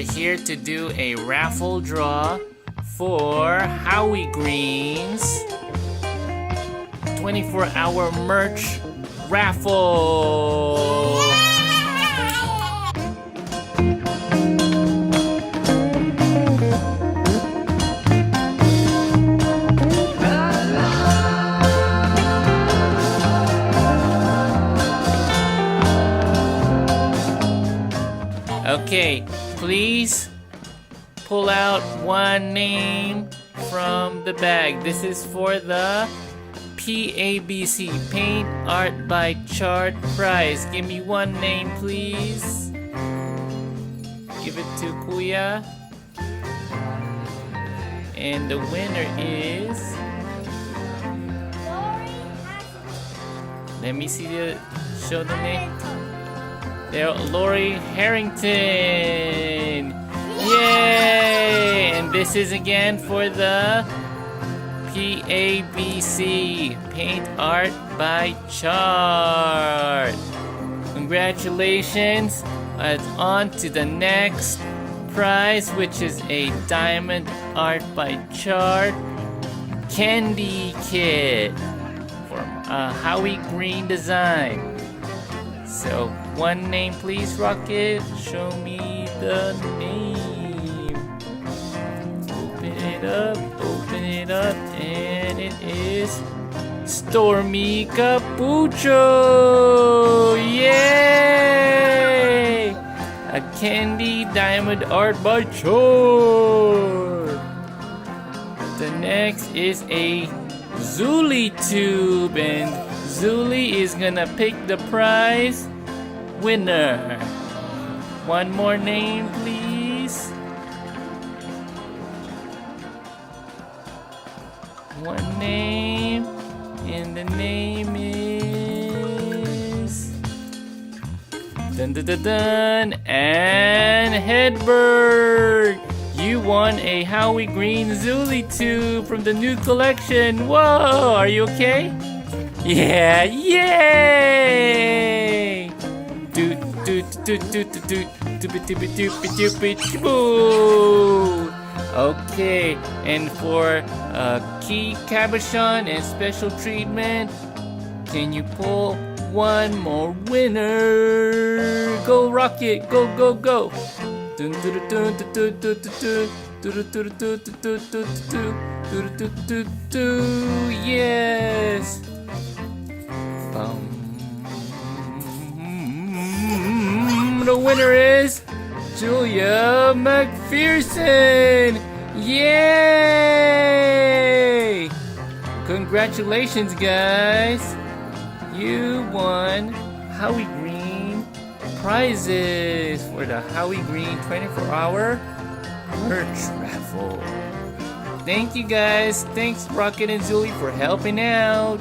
we're here to do a raffle draw for Howie Green's 24-hour merch raffle. Okay, please pull out one name from the bag. This is for the PABC, Paint Art by Chart prize. Give me one name, please. Give it to Kuya. And the winner is... Let me see show the name. There, Lori Harrington. Yay! And this is again for the PABC, Paint Art by Chart. Congratulations. On to the next prize, which is a Diamond Art by Chart candy kit from Howie Green design. So, one name please, Rocket. Show me the name. Open it up, and it is Stormy Capucho! Yay! A candy diamond art by Chart. The next is a Zuli tube, and Zuli is gonna pick the prize winner. One more name, please. One name, and the name is dun dun dun dun, and Hedberg. You won a Howie Green Zuli tube from the new collection. Whoa, are you okay? Yeah, yay! Doot doot doot doot doot doot doot doot doot doot. Okay, and for Key Cabochon and special treatment, can you pull one more winner? Go Rocket, go go go! Dun dun dun dun dun dun dun dun dun dun. Yes. The winner is Julia McPherson! Yay! Congratulations, guys! You won Howie Green prizes for the Howie Green 24-hour merch raffle. Thank you, guys. Thanks, Rocket and Zuli, for helping out.